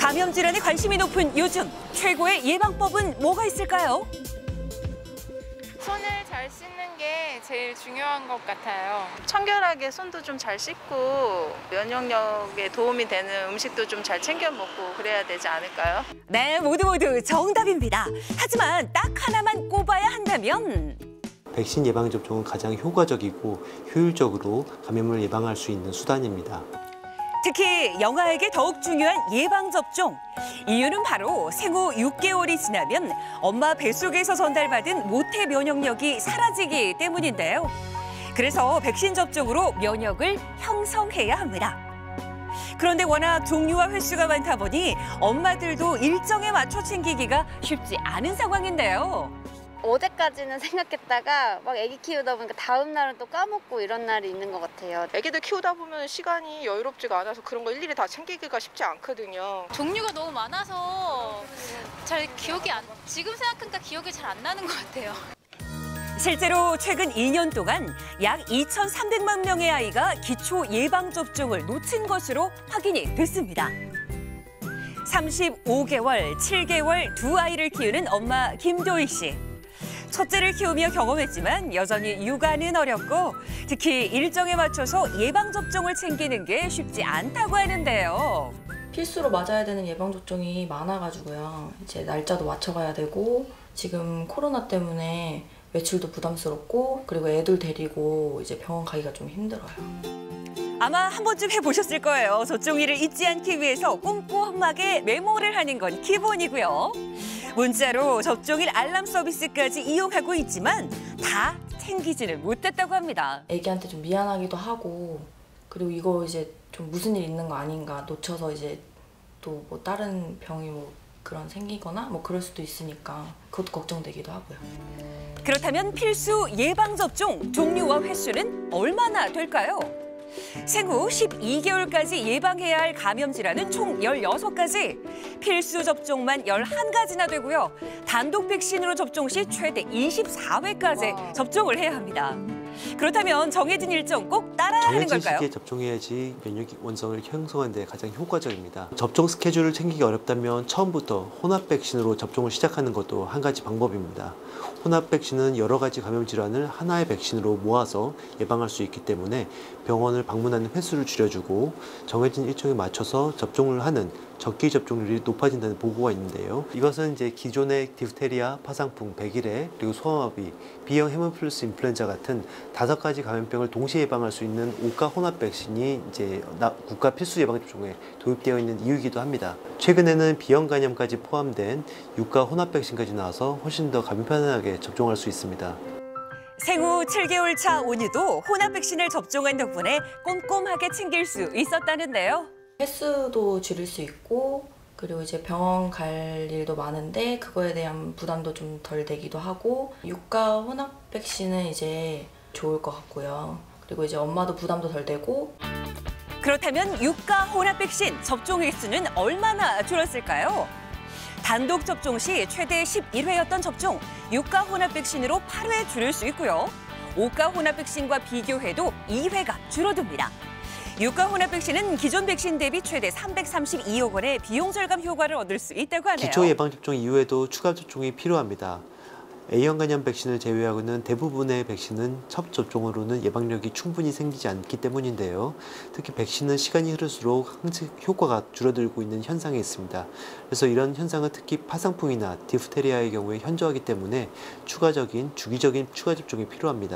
감염 질환에 관심이 높은 요즘 최고의 예방법은 뭐가 있을까요? 손을 잘 씻는 게 제일 중요한 것 같아요. 청결하게 손도 좀 잘 씻고 면역력에 도움이 되는 음식도 좀 잘 챙겨 먹고 그래야 되지 않을까요? 네, 모두 정답입니다. 하지만 딱 하나만 꼽아야 한다면 백신 예방접종은 가장 효과적이고 효율적으로 감염을 예방할 수 있는 수단입니다. 특히 영아에게 더욱 중요한 예방접종. 이유는 바로 생후 6개월이 지나면 엄마 뱃속에서 전달받은 모태 면역력이 사라지기 때문인데요. 그래서 백신 접종으로 면역을 형성해야 합니다. 그런데 워낙 종류와 횟수가 많다 보니 엄마들도 일정에 맞춰 챙기기가 쉽지 않은 상황인데요. 어제까지는 생각했다가 막 아기 키우다 보니까 다음 날은 또 까먹고 이런 날이 있는 것 같아요. 애기들 키우다 보면 시간이 여유롭지가 않아서 그런 거 일일이 다 챙기기가 쉽지 않거든요. 종류가 너무 많아서 지금 생각하니까 기억이 잘 안 나는 것 같아요. 실제로 최근 2년 동안 약 2,300만 명의 아이가 기초 예방접종을 놓친 것으로 확인이 됐습니다. 35개월, 7개월 두 아이를 키우는 엄마 김도희 씨. 첫째를 키우며 경험했지만 여전히 육아는 어렵고 특히 일정에 맞춰서 예방접종을 챙기는 게 쉽지 않다고 하는데요. 필수로 맞아야 되는 예방접종이 많아가지고요. 이제 날짜도 맞춰가야 되고 지금 코로나 때문에 외출도 부담스럽고 그리고 애들 데리고 이제 병원 가기가 좀 힘들어요. 아마 한 번쯤 해보셨을 거예요. 접종일을 잊지 않기 위해서 꼼꼼하게 메모를 하는 건 기본이고요. 문자로 접종일 알람 서비스까지 이용하고 있지만 다 챙기지는 못했다고 합니다. 애기한테 좀 미안하기도 하고 그리고 이거 이제 좀 무슨 일 있는 거 아닌가 놓쳐서 이제 또 뭐 다른 병이 뭐 그런 생기거나 뭐 그럴 수도 있으니까 그것도 걱정되기도 하고요. 그렇다면 필수 예방접종 종류와 횟수는 얼마나 될까요? 생후 12개월까지 예방해야 할 감염 질환은 총 16가지, 필수 접종만 11가지나 되고요. 단독 백신으로 접종 시 최대 24회까지 접종을 해야 합니다. 그렇다면 정해진 일정 꼭 따라야 하는 걸까요? 정해진 시기에 접종해야지 면역 원성을 형성하는 데 가장 효과적입니다. 접종 스케줄을 챙기기 어렵다면 처음부터 혼합 백신으로 접종을 시작하는 것도 한 가지 방법입니다. 혼합 백신은 여러 가지 감염 질환을 하나의 백신으로 모아서 예방할 수 있기 때문에 병원을 방문하는 횟수를 줄여주고 정해진 일정에 맞춰서 접종을 하는 적기 접종률이 높아진다는 보고가 있는데요. 이것은 이제 기존의 디프테리아, 파상풍, 백일해, 그리고 소아마비, B형 헤모필러스 인플루엔자 같은 5가지 감염병을 동시에 예방할 수 있는 5가 혼합 백신이 이제 국가 필수 예방접종에 도입되어 있는 이유이기도 합니다. 최근에는 B형 간염까지 포함된 6가 혼합 백신까지 나와서 훨씬 더 간편하게 접종할 수 있습니다. 생후 7개월 차 온유도 혼합 백신을 접종한 덕분에 꼼꼼하게 챙길 수 있었다는데요. 횟수도 줄일 수 있고 그리고 이제 병원 갈 일도 많은데 그거에 대한 부담도 좀 덜 되기도 하고 육가 혼합 백신은 이제 좋을 것 같고요. 그리고 이제 엄마도 부담도 덜 되고. 그렇다면 육가 혼합 백신 접종 횟수는 얼마나 줄었을까요? 단독 접종 시 최대 11회였던 접종, 육가 혼합 백신으로 8회 줄일 수 있고요. 5가 혼합 백신과 비교해도 2회가 줄어듭니다. 육가 혼합 백신은 기존 백신 대비 최대 332억 원의 비용 절감 효과를 얻을 수 있다고 하네요. 기초 예방접종 이후에도 추가 접종이 필요합니다. A형 간염 백신을 제외하고는 대부분의 백신은 첫 접종으로는 예방력이 충분히 생기지 않기 때문인데요. 특히 백신은 시간이 흐를수록 항체 효과가 줄어들고 있는 현상이 있습니다. 그래서 이런 현상은 특히 파상풍이나 디프테리아의 경우에 현저하기 때문에 추가적인 주기적인 추가 접종이 필요합니다.